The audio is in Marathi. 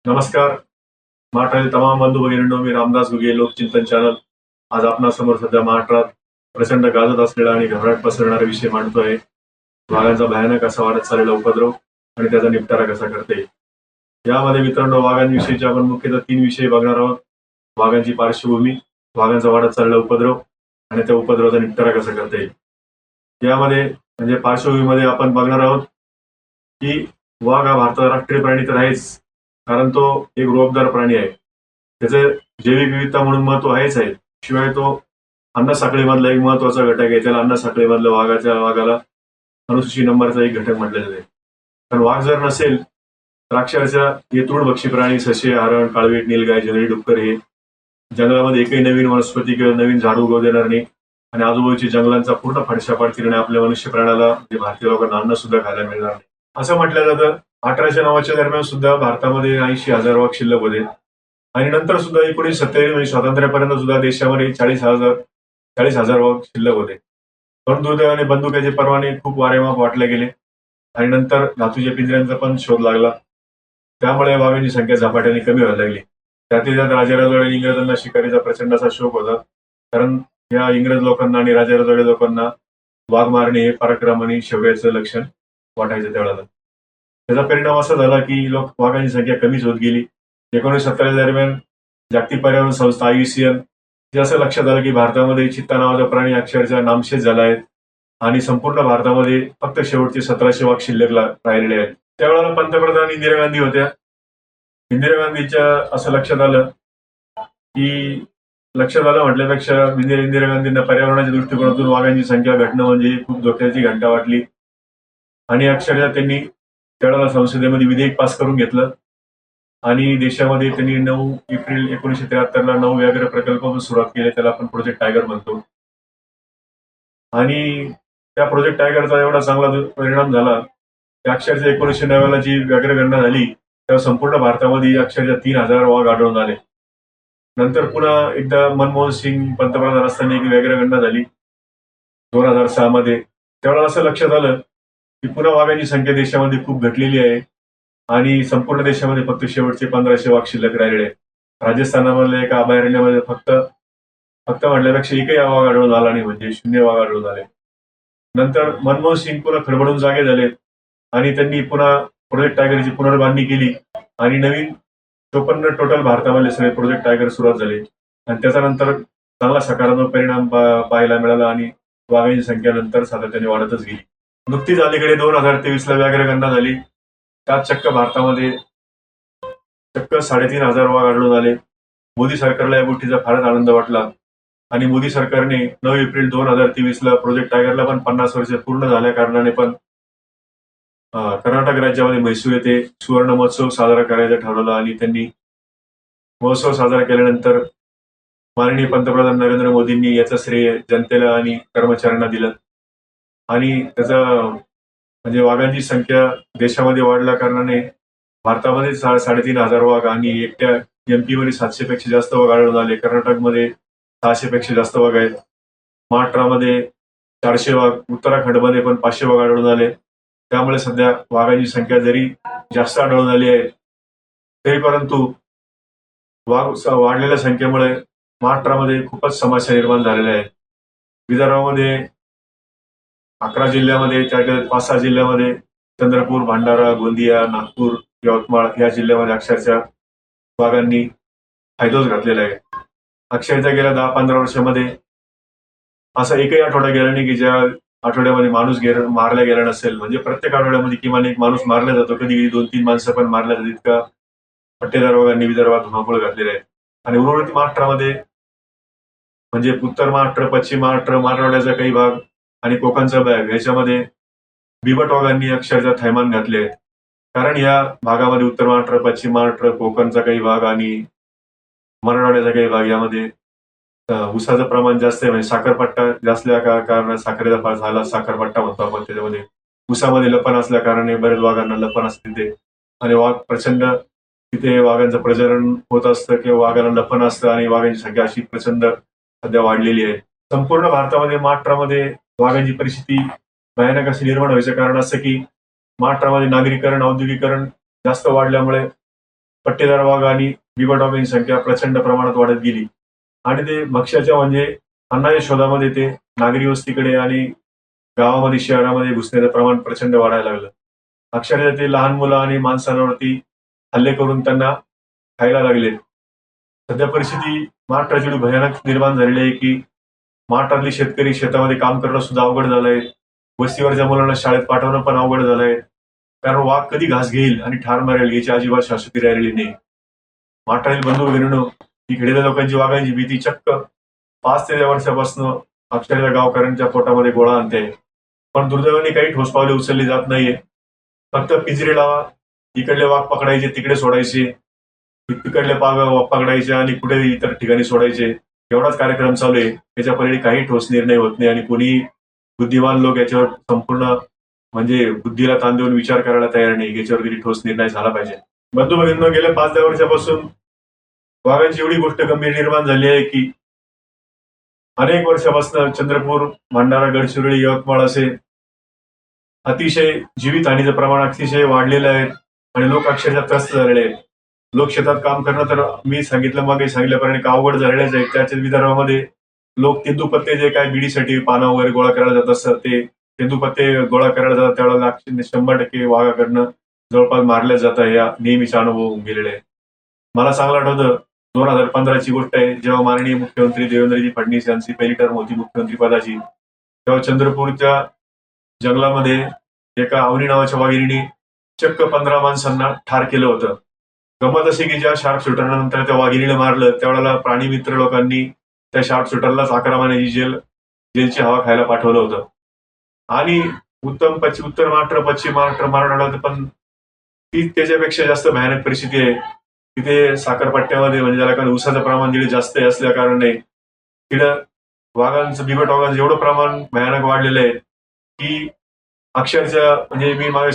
नमस्कार. महाराष्ट्रातील तमाम बंधू भगिनींनो, मी रामदास गुगे, लोकचिंतन चॅनल. आज आपणासमोर सध्या महाराष्ट्रात प्रचंड गाजत असलेला आणि घबराट पसरणारा विषय मांडतोय. वाघांचा भयानक असा वाढत चाललेला उपद्रव आणि त्याचा निपटारा कसा करता येईल. यामध्ये मित्रांनो, वाघांविषयीचे आपण मुख्यतः 3 विषय बघणार आहोत. वाघांची पार्श्वभूमी, वाघांचा वाढत चाललेला उपद्रव आणि त्या उपद्रवाचा निपटारा कसा करता येईल. यामध्ये म्हणजे पार्श्वभूमीमध्ये आपण बघणार आहोत की वाघ हा भारताचा राष्ट्रीय प्राणी तर आहेच, कारण तो एक रोपदार प्राणी आहे. त्याचे जैविक विविधता म्हणून महत्व आहेच आहे. शिवाय तो अन्न साखळीमधला एक महत्वाचा घटक आहे. त्याला अन्न साखळीमधल्या वाघाला अनुसूची नंबरचा एक घटक म्हटले जाते. कारण वाघ जर नसेल तर अक्षरशः हे तृणभक्षी प्राणी, ससे, हरण, काळवीट, नीलगाय, जंगली डुक्कर हे जंगलामध्ये एकही नवीन वनस्पती किंवा नवीन झाड उगवू देणार नाही आणि आजूबाजूच्या जंगलांचा पूर्ण फडशापाट केल्याने आपल्या मनुष्य प्राण्याला म्हणजे भारतीय लोकांना अन्न सुद्धा खायला मिळणार नाही. असं म्हटलं जातं 1890च्या दरम्यान सुद्धा भारतामध्ये 80,000 वाघ शिल्लक होते आणि नंतर सुद्धा 1970 म्हणजे स्वातंत्र्यापर्यंत सुद्धा देशामध्ये 40,000 वाघ शिल्लक होते. पण दुर्दैवाने बंदुकाचे परवाने खूप वारेमाप वाटले गेले आणि नंतर धातूच्या पिंजऱ्यांचा पण शोध लागला. त्यामुळे वाघांची संख्या झपाट्याने कमी व्हायला लागली. त्यातील त्यात राजाराजवाडे आणि इंग्रजांना शिकारीचा प्रचंड असा शौक होता. कारण या इंग्रज लोकांना आणि राजाराजवाडे लोकांना वाघ मारणे हे पराक्रम आणि शौर्याचं लक्षण वाटायचं त्यावेळेला. त्याचा परिणाम असा झाला की वाघांची संख्या कमीच होत गेली. 1970 दरम्यान जागतिक पर्यावरण संस्था IUCN हे असं लक्षात आलं की भारतामध्ये चित्ता नावाचा प्राणी अक्षरशः नामशेष झाला आहे आणि संपूर्ण भारतामध्ये फक्त शेवटचे 1700 वाघ शिल्लक राहिलेले आहेत. त्यावेळेला पंतप्रधान इंदिरा गांधी होत्या. इंदिरा गांधीच्या असं लक्षात आलं की लक्षात आलं म्हटल्यापेक्षा इंदिरा गांधींना पर्यावरणाच्या दृष्टिकोनातून वाघांची संख्या घटणं म्हणजे खूप धोक्याची घंटा वाटली आणि अक्षरशः त्यांनी त्यावेळेला संसदेमध्ये विधेयक पास करून घेतलं आणि देशामध्ये त्यांनी 9 एप्रिल 1973ला 9 व्याघ्र प्रकल्प सुरुवात केले. त्याला आपण प्रोजेक्ट टायगर म्हणतो. आणि त्या प्रोजेक्ट टायगरचा एवढा चांगला परिणाम झाला की अक्षरशः 1990ला जी व्याघ्रगणना झाली तेव्हा संपूर्ण भारतामध्ये अक्षरशः 3,000 वाघ आढळून आले. नंतर पुन्हा एकदा मनमोहन सिंग पंतप्रधान असताना एक व्याघ्रगणना झाली 2006 मध्ये. त्यावेळेला असं लक्षात आलं की पुन्हा वाघांची संख्या देशामध्ये खूप घटलेली आहे आणि संपूर्ण देशामध्ये फक्त शेवटचे 1500 वाघ शिल्लक राहिलेले आहेत. राजस्थानामधल्या एका अभयारण्यामध्ये फक्त फक्त म्हटल्यापेक्षा एकही वाघ आढळून आला नाही, म्हणजे 0 वाघ आढळून आले. नंतर मनमोहन सिंग पुन्हा खडबडून जागे झाले आणि त्यांनी पुन्हा प्रोजेक्ट टायगरची पुनर्बांधणी केली आणि नवीन 54 टोटल भारतामधले सगळे प्रोजेक्ट टायगर सुरुवात झाले आणि त्याच्यानंतर चांगला सकारात्मक परिणाम पाहायला मिळाला आणि वाघांची संख्या नंतर सातत्याने वाढतच गेली. नुकतीच अलीकडे 2023ला व्याघ्रगणना झाली. त्यात चक्क भारतामध्ये चक्क 3,500 वाघ आढळून आले. मोदी सरकारला या गोष्टीचा फारच आनंद वाटला आणि मोदी सरकारने 9 एप्रिल 2023ला प्रोजेक्ट टायगरला पण 50 वर्ष पूर्ण झाल्या कारणाने पण कर्नाटक राज्यामध्ये म्हैसूर येथे सुवर्ण महोत्सव साजरा करायचं ठरवलं आणि त्यांनी महोत्सव साजरा केल्यानंतर माननीय पंतप्रधान नरेंद्र मोदींनी याचं श्रेय जनतेला आणि कर्मचाऱ्यांना दिलं आणि त्याचा म्हणजे वाघांची संख्या देशामध्ये वाढल्या कारणाने भारतामध्ये 3,500 वाघ आणि एकट्या MP मध्ये 700 पेक्षा जास्त वाघ आढळून आले. कर्नाटकमध्ये 600 पेक्षा जास्त वाघ आहेत. महाराष्ट्रामध्ये 400 वाघ, उत्तराखंडमध्ये पण 500 वाघ आढळून आले. त्यामुळे सध्या वाघांची संख्या जरी जास्त आढळून आली आहे तरी परंतु वाघ वाढलेल्या संख्येमुळे महाराष्ट्रामध्ये खूपच समस्या निर्माण झालेल्या आहेत. विदर्भामध्ये 11 जिल्ह्यामध्ये, त्याच्यात 5-6 जिल्ह्यामध्ये चंद्रपूर, भंडारा, गोंदिया, नागपूर, यवतमाळ या जिल्ह्यामध्ये अक्षरशः वाघांनी फायदोस घातलेला आहे. अक्षरशः गेल्या 10-15 वर्षामध्ये असा एकही आठवडा गेला नाही की ज्या आठवड्यामध्ये माणूस मारला गेला नसेल. म्हणजे प्रत्येक आठवड्यामध्ये किमान एक माणूस मारला जातो, कधी 2-3 माणसं पण मारल्या जातात. इतका पट्टेदार वाघांनी विदर्भात धुमाकूळ घातलेला आहे. आणि उर्वरित महाराष्ट्रामध्ये म्हणजे उत्तर महाराष्ट्र, पश्चिम महाराष्ट्र, मराठवाड्याचा काही भाग आणि कोकणचा भाग याच्यामध्ये बिबट वाघांनी अक्षरशः थैमान घातले आहेत. कारण या भागामध्ये उत्तर महाराष्ट्र, पश्चिम महाराष्ट्र, कोकणचा काही भाग आणि मराठवाड्याचा काही भाग यामध्ये ऊसाचं प्रमाण जास्त आहे. म्हणजे साखरपट्टा जास्त कारण साखरेचा फार झाला साखरपट्टा म्हणतो आपण. त्याच्यामध्ये ऊसामध्ये लपण असल्या कारणाने बरेच वाघांना लपण असते तिथे आणि वाघ प्रचंड तिथे वाघांचं प्रजनन होत असतं किंवा वाघांना लपण असतं आणि वाघांची संख्या अशी प्रचंड सध्या वाढलेली आहे. संपूर्ण भारतामध्ये महाराष्ट्रामध्ये वाघांची परिस्थिती भयानक अशी निर्माण व्हायचं कारण असं की महाराष्ट्रामध्ये नागरीकरण, औद्योगिकरण जास्त वाढल्यामुळे पट्टेदार वाघ आणि बिबट वाघांची संख्या प्रचंड प्रमाणात वाढत गेली आणि ते भक्ष्याच्या म्हणजे अन्नाच्या शोधामध्ये ते नागरी वस्तीकडे आणि गावामध्ये शहरामध्ये घुसण्याचं प्रमाण प्रचंड वाढायला लागलं. अक्षरशः ते लहान मुलं आणि माणसांवरती हल्ले करून त्यांना खायला लागले. सध्या परिस्थिती महाराष्ट्रात एवढी भयानक निर्माण झालेली आहे की महाराष्ट्रातले शेतकरी शेतामध्ये काम करणं सुद्धा अवघड झालंय. वस्तीवरच्या मुलांना शाळेत पाठवणं पण अवघड झालंय. कारण वाघ कधी घास घेईल आणि ठार मारेल याची अजिबात शाश्वती राहिलेली नाही. महाराष्ट्रातील बंधू भगिनींनो, ही खेडेल्या लोकांची वाघांची भीती चक्क 5 ते 10 वर्षापासून अक्षरशः गावकऱ्यांच्या पोटामध्ये गोळा आणते. पण दुर्दैवाने काही ठोस पावले उचलली जात नाहीये. फक्त पिंजरे लावा, इकडले वाघ पकडायचे तिकडे सोडायचे, तिकडले वाघ पकडायचे आणि कुठे इतर ठिकाणी सोडायचे, एवढाच कार्यक्रम चालू आहे. त्याच्या पलीकडे काही ठोस निर्णय होत नाही आणि कोणी बुद्धिमान लोक याच्यावर संपूर्ण म्हणजे बुद्धीला ताण देऊन विचार करायला तयार नाही. याच्यावर किती ठोस निर्णय झाला पाहिजे. बंधू भगिनींनो, गेल्या 5-10 वर्षापासून वाघांची एवढी गोष्ट गंभीर निर्माण झाली आहे की अनेक वर्षापासून चंद्रपूर, भंडारा, गडचिरोली, यवतमाळ असे अतिशय जीवितहानीचं प्रमाण अतिशय वाढलेलं आहे आणि लोक अक्षरशः त्रस्त झालेले आहेत. लोक शेतात काम करणं तर मी सांगितलं मग सांगितल्याप्रमाणे अवघड झालेलेच आहे. त्याच्याच विदर्भामध्ये लोक तेंदूपत्ते जे काय बिडीसाठी पानं वगैरे गोळा करायला जात असतात, ते तेंदूपत्ते गोळा करायला जातात त्यावेळेला 100% वाघाकडनं जवळपास मारल्या जातात. या नेहमीचा अनुभव होऊन गेलेला आहे. मला चांगलं आठवतं 2015ची गोष्ट आहे, जेव्हा माननीय मुख्यमंत्री देवेंद्रजी फडणवीस यांची पहिली टर्म होती मुख्यमंत्री पदाची, तेव्हा चंद्रपूरच्या जंगलामध्ये एका अवनी नावाच्या वाघिणीने चक्क 15 माणसांना ठार केलं होतं. गमत अशी की ज्या शार्प शूटरनंतर त्या वाघिणीला मारलं त्यावेळेला प्राणी मित्र लोकांनी त्या शार्प शूटरलाच 11 महिन्याची जेलची हवा खायला पाठवलं होतं. आणि उत्तर महाराष्ट्र, पश्चिम महाराष्ट्र, मराठवाड्यात पण ती त्याच्यापेक्षा जास्त भयानक परिस्थिती आहे. तिथे साखरपट्ट्यामध्ये म्हणजे त्याला कारण ऊसाचं प्रमाण जिथे जास्त असल्या कारणाने तिथं बिबट वाघांचं एवढं प्रमाण भयानक वाढलेलं आहे की अक्षरशः म्हणजे मी मागे